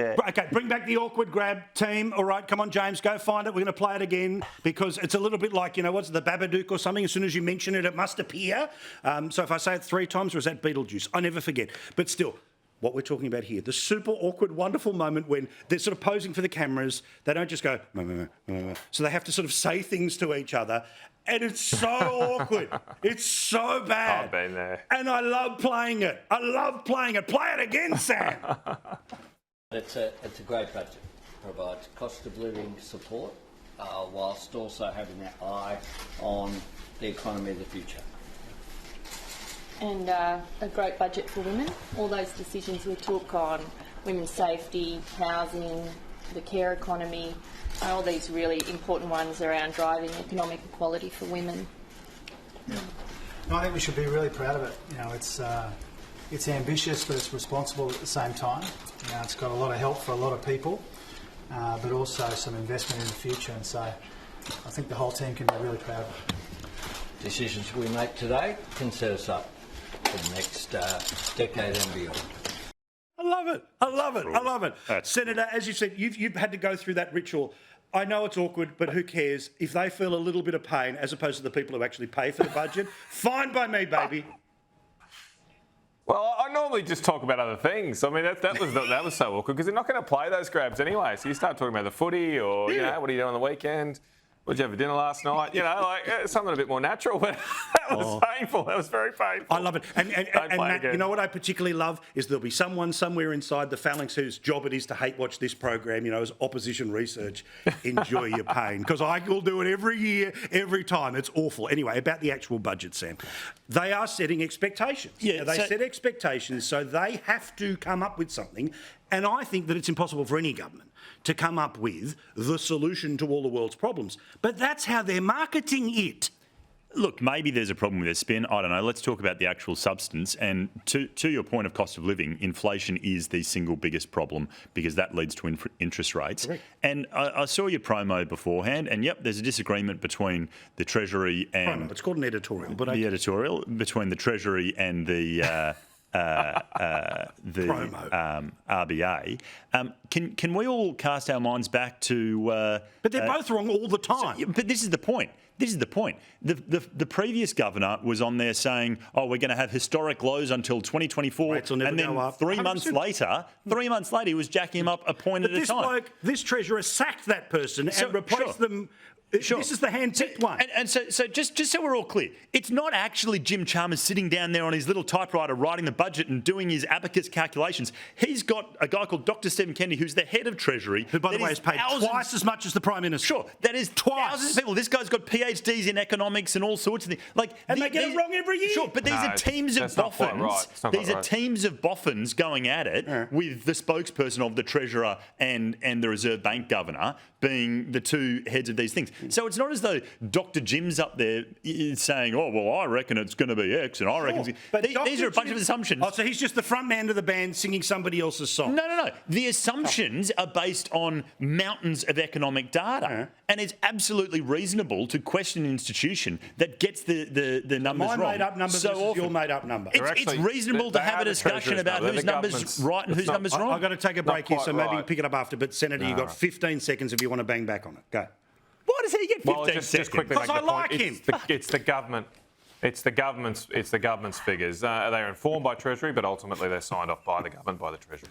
Okay, bring back the awkward grab team. All right, come on, James, go find it. We're going to play it again because it's a little bit like, what's the Babadook or something? As soon as you mention it, it must appear. So if I say it 3 times, or is that Beetlejuice? I never forget. But still, what we're talking about here, the super awkward, wonderful moment when they're sort of posing for the cameras. They don't just go, so they have to sort of say things to each other. And it's so awkward. It's so bad. I've been there. And I love playing it. Play it again, Sam. It's a great budget. Provides cost of living support whilst also having that eye on the economy of the future. And a great budget for women. All those decisions we took on women's safety, housing, the care economy, all these really important ones around driving economic equality for women. Yeah. No, I think we should be really proud of it. It's ambitious, but it's responsible at the same time. It's got a lot of help for a lot of people, but also some investment in the future. And so I think the whole team can be really proud of it. Decisions we make today can set us up for the next decade and beyond. I love it. Senator, as you said, you've had to go through that ritual. I know it's awkward, but who cares? If they feel a little bit of pain, as opposed to the people who actually pay for the budget, fine by me, baby. Well, I normally just talk about other things. I mean, that was so awkward because they're not going to play those grabs anyway. So you start talking about the footy or, what are you doing on the weekend? What did you have for dinner last night? Something a bit more natural. But that was painful. That was very painful. I love it. And Matt, you know what I particularly love is there'll be someone somewhere inside the phalanx whose job it is to hate watch this program, as opposition research. Enjoy your pain. Because I will do it every year, every time. It's awful. Anyway, about the actual budget, Sam. They are setting expectations. Yeah, they set expectations, so they have to come up with something. And I think that it's impossible for any government to come up with the solution to all the world's problems. But that's how they're marketing it. Look, maybe there's a problem with their spin. I don't know. Let's talk about the actual substance. And to your point of cost of living, inflation is the single biggest problem because that leads to interest rates. Correct. And I saw your promo beforehand, and yep, there's a disagreement between the Treasury and... It's called an editorial. But the editorial between the Treasury and the... RBA. Can we all cast our minds back to... but they're both wrong all the time. But this is the point. The previous governor was on there saying, we're going to have historic lows until 2024. And then 3 months later, he was jacking him up a point at a time. This treasurer sacked that person and replaced them. Sure. This is the hand-picked one. And so just so we're all clear, it's not actually Jim Chalmers sitting down there on his little typewriter writing the budget and doing his abacus calculations. He's got a guy called Dr. Stephen Kennedy, who's the head of Treasury. Who, by the way, is paid twice as much as the Prime Minister. Sure, that is thousands of people. This guy's got PhDs in economics and all sorts of things. And they get it wrong every year. Sure, but these are teams of boffins. These are teams of boffins going at it with the spokesperson of the Treasurer and the Reserve Bank Governor being the two heads of these things. So it's not as though Dr. Jim's up there saying, I reckon it's going to be X and I reckon... But these are a bunch of assumptions. So he's just the front man of the band singing somebody else's song. No. The assumptions are based on mountains of economic data. And it's absolutely reasonable to question an institution that gets the numbers wrong. My made-up number versus your made-up number. It's reasonable to have a discussion about whose number's right and whose number's wrong. I've got to take a break here, so maybe you pick it up after. But, Senator, you've got 15 seconons if you want to bang back on it. Go. Why does he get 15 seconds? Just quickly make the point. Because I like him. It's the government. It's the government's figures. They're informed by Treasury, but ultimately they're signed off by the government, by the Treasury.